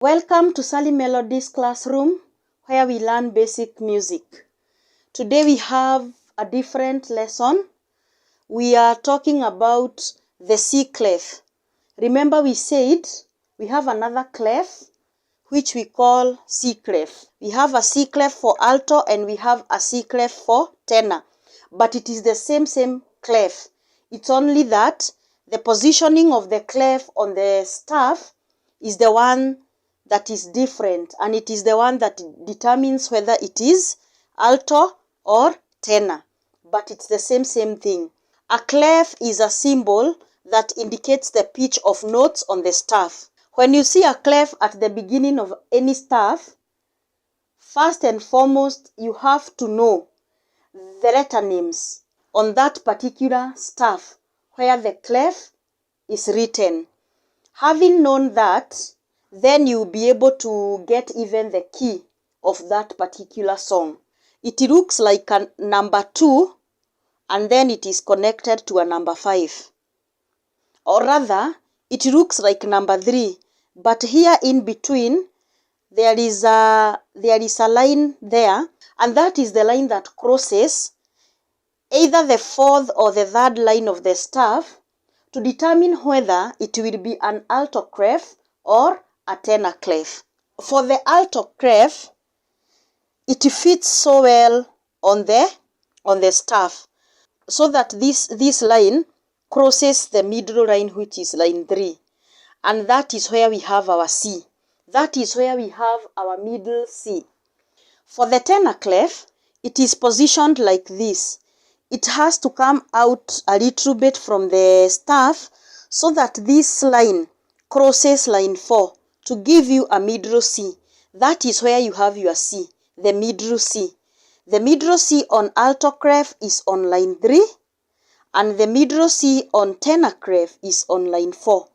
Welcome to Sally Melodies classroom, where we learn basic music. Today we have a different lesson. We are talking about the C clef. Remember we said we have another clef which we call C clef. We have a C clef for alto and we have a C clef for tenor. But it is the same clef. It's only that the positioning of the clef on the staff is the one that is different, and it is the one that determines whether it is alto or tenor. But it's the same thing. A clef is a symbol that indicates the pitch of notes on the staff. When you see a clef at the beginning of any staff, first and foremost, you have to know the letter names on that particular staff where the clef is written. Having known that, then you'll be able to get even the key of that particular song. It looks like a number 2 and then it is connected to a number 5. Or rather, it looks like number 3, but here in between there is a line there, and that is the line that crosses either the 4th or the 3rd line of the staff to determine whether it will be an alto clef or a tenor clef. For the alto clef, it fits so well on the staff, so that this line crosses the middle line, which is line 3, and that is where we have our C. That is where we have our middle C. For the tenor clef, it is positioned like this. It has to come out a little bit from the staff so that this line crosses line 4 to give you a middle C. That is where you have your C, the middle C. The middle C on alto clef is on line 3, and the middle C on tenor clef is on line 4.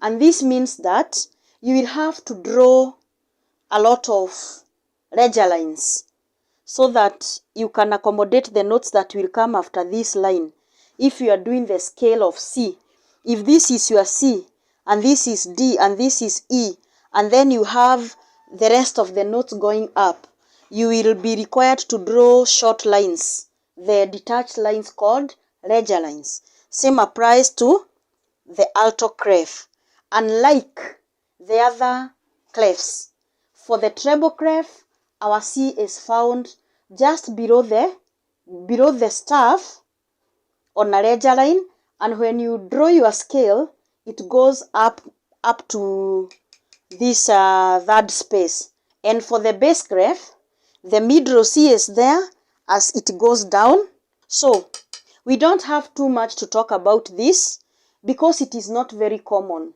And this means that you will have to draw a lot of ledger lines so that you can accommodate the notes that will come after this line. If you are doing the scale of C, if this is your C, and this is D, and this is E, and then you have the rest of the notes going up, you will be required to draw short lines, the detached lines called ledger lines. Same applies to the alto clef. Unlike the other clefs, for the treble clef, our C is found just below the staff on a ledger line, and when you draw your scale, it goes up to this 3rd space. And for the bass clef, the middle C is there as it goes down. So we don't have too much to talk about this because it is not very common.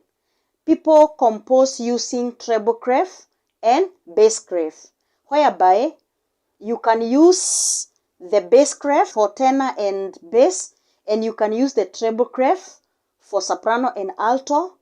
People compose using treble clef and bass clef, whereby you can use the bass clef for tenor and bass, and you can use the treble clef for soprano and alto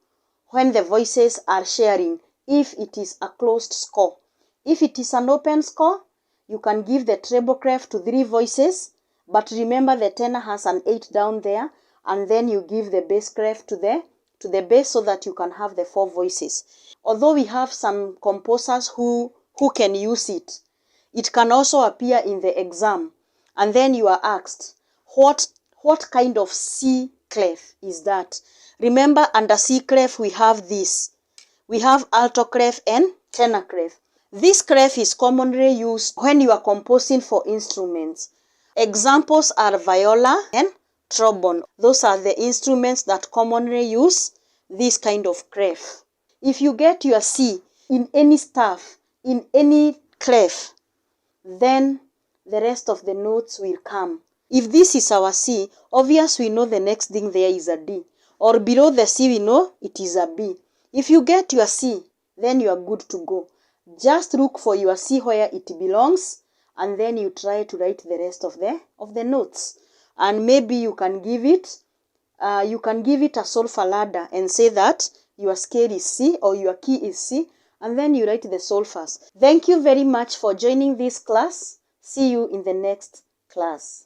when the voices are sharing, if it is a closed score. If it is an open score, you can give the treble clef to 3 voices, but remember the tenor has an 8 down there, and then you give the bass clef to the bass so that you can have the 4 voices. Although we have some composers who can use it, it can also appear in the exam, and then you are asked, what kind of C clef is that? Remember, under C clef we have this. We have alto clef and tenor clef. This clef is commonly used when you are composing for instruments. Examples are viola and trombone. Those are the instruments that commonly use this kind of clef. If you get your C in any staff, in any clef, then the rest of the notes will come. If this is our C, obviously we know the next thing there is a D. Or below the C we know it is a B. If you get your C, then you are good to go. Just look for your C where it belongs, and then you try to write the rest of the notes. And maybe you can give it a solfa ladder and say that your scale is C or your key is C, and then you write the solfas. Thank you very much for joining this class. See you in the next class.